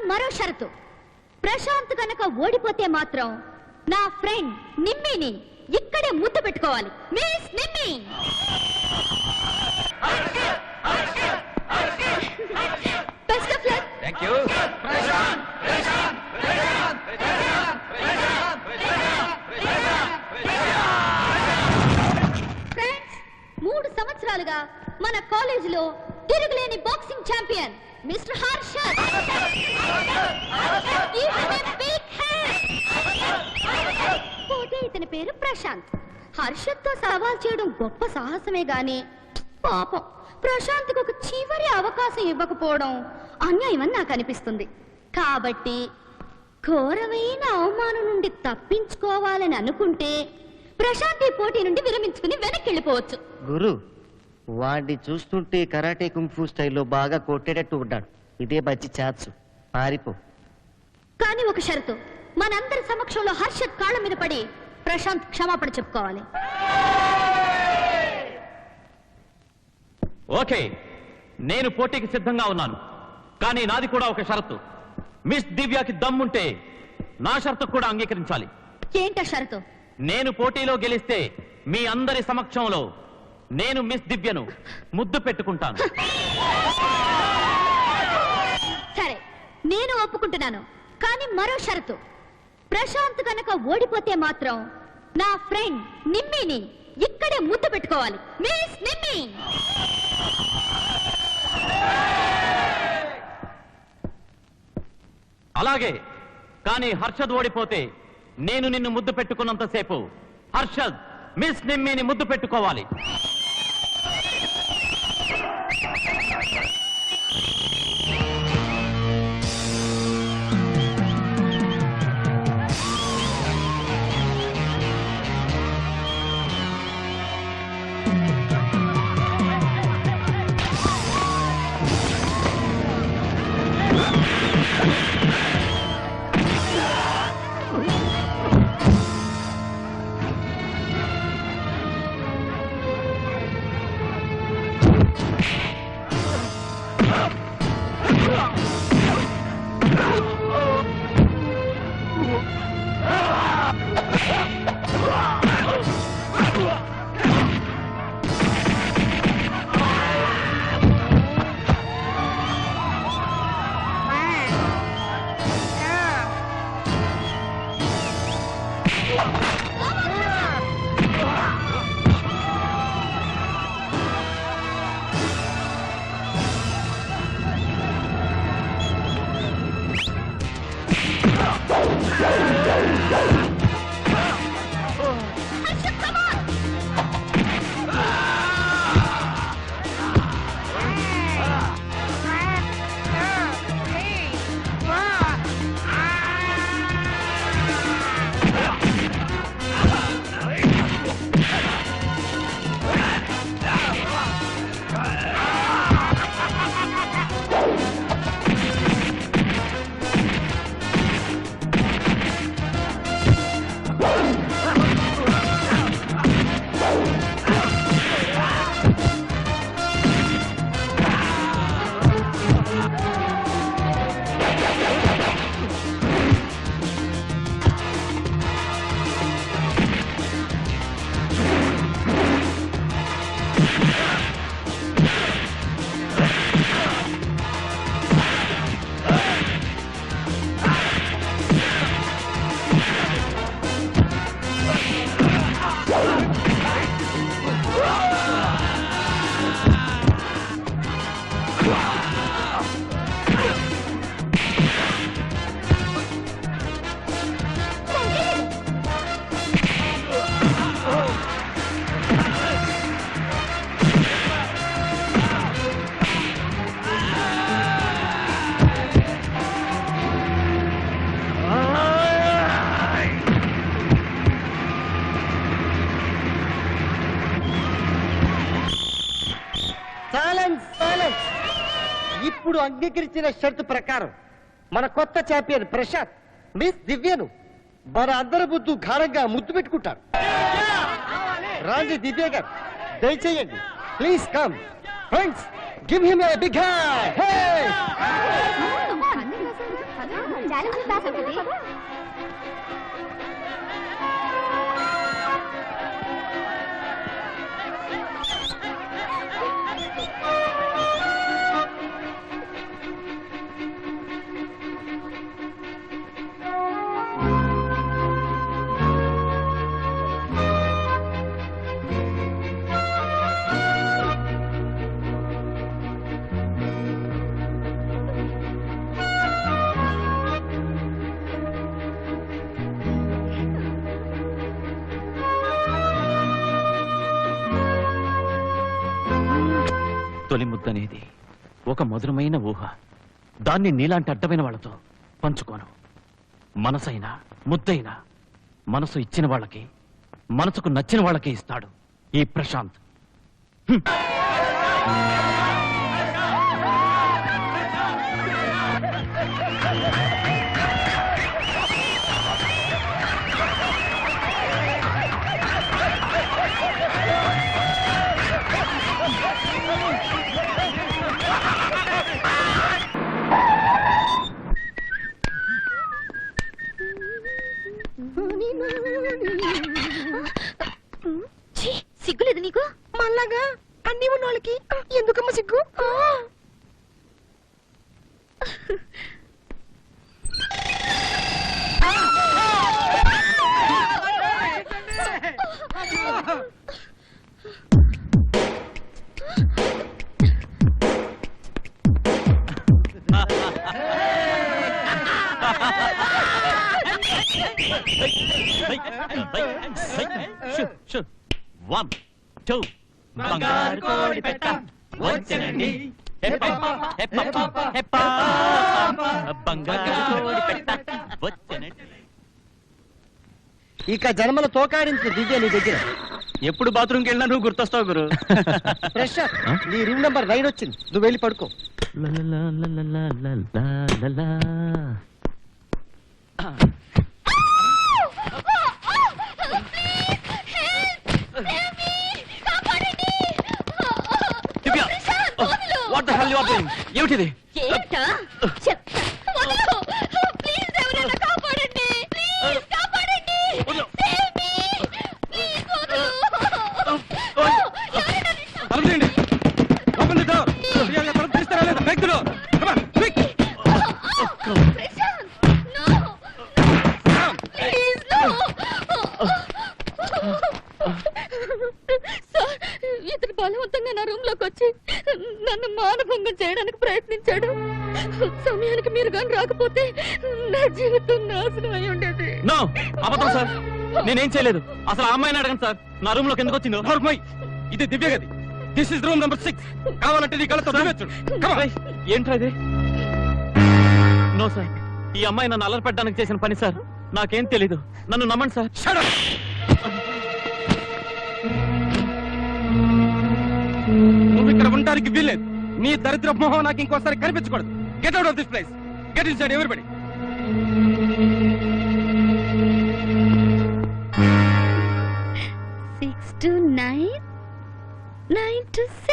మరో షరతు, ప్రశాంత్ కనుక ఓడిపోతే మాత్రం నా ఫ్రెండ్ నిమ్మిని ఇక్కడే ముద్దు పెట్టుకోవాలి. Miss Nimmi, best of luck. Thank you. Prashanth Prashanth Prashanth Prashanth friends, 3 సంవత్సరాలుగా మన కాలేజీలో తిరుగులేని బాక్సింగ్ ఛాంపియన్ మిస్టర్ హర్షద్. పోతే ఇతని పేరు ప్రశాంత్. హర్షద్ తో సవాల్ చేయడం గొప్ప సాహసమే గాని పాపం ప్రశాంత్ ఒక చివరి అవకాశం ఇవ్వకపోవడం అన్యాయమని నాకు అనిపిస్తుంది. కాబట్టి ఘోరమైన అవమానం నుండి తప్పించుకోవాలని అనుకుంటే ప్రశాంత్ ఈ పోటీ నుండి విరమించుకుని వెనక్కి వెళ్ళిపోవచ్చు. గురు, వాడిని చూస్తుంటే కరాటే కుంఫు స్టైల్లో బాగా కొట్టేటట్టు ఉన్నాడు. ఇదే మంచి ఛాన్స్, పారిపో. కానీ ఒక షరతు, మనందరి సమక్షంలో హర్షద్ కాళ్ళ మీద పడి ప్రశాంత్ క్షమాపణ చెప్పుకోవాలి. ఓకే, నేను పోటీకి సిద్ధంగా ఉన్నాను. కానీ నాది కూడా ఒక షరతు. మిస్ దివ్యకి దమ్ముంటే నా షరతు కూడా అంగీకరించాలి. ఏంటా షరతు? నేను పోటీలో గెలిస్తే మీ అందరి సమక్షంలో నేను మిస్ దివ్యను ముద్దు పెట్టుకుంటాను. సరే, నేను ఒప్పుకుంటున్నాను. కానీ మరో షరతు, ప్రశాంత్ కనుక ఓడిపోతే మాత్రం నా ఫ్రెండ్ నిమ్మిని ఇక్కడే ముద్దు పెట్టుకోవాలి. మిస్ నిమ్మి, అలాగే. కానీ హర్షద్ ఓడిపోతే నేను నిన్ను ముద్దు పెట్టుకున్నంతసేపు హర్షద్ మిస్ నిమ్మిని ముద్దు పెట్టుకోవాలి. ఇప్పుడు అంగీకరించిన షరతు ప్రకారం మన కొత్త ఛాంపియన్ ప్రశాంత్ మిస్ దివ్యను మన అందరి ముందు ఘనంగా ముద్దు పెట్టుకుంటారు. రాండి దివ్య గారు, దయచేయండి. Please come friends, give him a big hand. తొలి ముద్దనేది ఒక మధురమైన ఊహ. దాన్ని నీలాంటి అడ్డమైన వాళ్ళతో పంచుకోను. మనసైనా ముద్దైనా మనసు ఇచ్చిన వాళ్ళకి, మనసుకు నచ్చిన వాళ్ళకి ఇస్తాడు ఈ ప్రశాంత్. సిగ్గులేదు నీకు? మళ్ళాగా అన్ని ఉన్న వాళ్ళకి ఎందుకమ్మ సిగ్గు? One, two, బంగారు కోడి పెట్ట వచ్చనండి. బంగారు కోడి పెట్ట వచ్చనండి. ఇక జన్మల తోకాడించిన దివ్య నీ దగ్గర. ఎప్పుడు బాత్రూమ్కి వెళ్ళినా నువ్వు గుర్తొస్తావు గురు. ప్రశాంత్, నీ రూమ్ నెంబర్ 9 వచ్చింది, నువ్వు వెళ్ళి పడుకో. What the hell you are doing? ఏమిటిది? ఏంటా? చెప్తా. వదలు. ప్లీజ్ ఎవరైనా కాపాడండి. ప్లీజ్ కాపాడండి. Save me. ప్లీజ్ వదలు. ఎవరైనా Prashanth, no. Please, no. Sir, ఇతను బలవంతంగా నా రూమ్ లోకి వచ్చి నన్ను మానభంగం చేయడానికి ప్రయత్నించాడు. సమయానికి మీరు కానీ రాకపోతే నా జీవితం నాశనం అయి ఉండేది. నో, అబద్ధం సార్. నేనేం చేయలేదు. అసలు ఆ అమ్మాయిని అడగండి సార్, నా రూమ్ లోకి ఎందుకు వచ్చిందో. ఇది దివ్య గది. This is room number 6. కావాలంటే నీ కళ్ళతో చూడొచ్చు. ఏంట్రా ఇది? నో సార్, ఈ అమ్మాయి నన్ను అల్లరి పెట్టడానికి చేసిన పని సార్. నాకేం తెలీదు, నన్ను నమ్మండి సార్. నువ్వు ఇక్కడ ఉండడానికి వీల్లేదు. నీ దరిద్ర మొహం నాకు ఇంకోసారి కనిపించకూడదు. Get out of this place. Get inside everybody. 6 to 9, 9 to 6.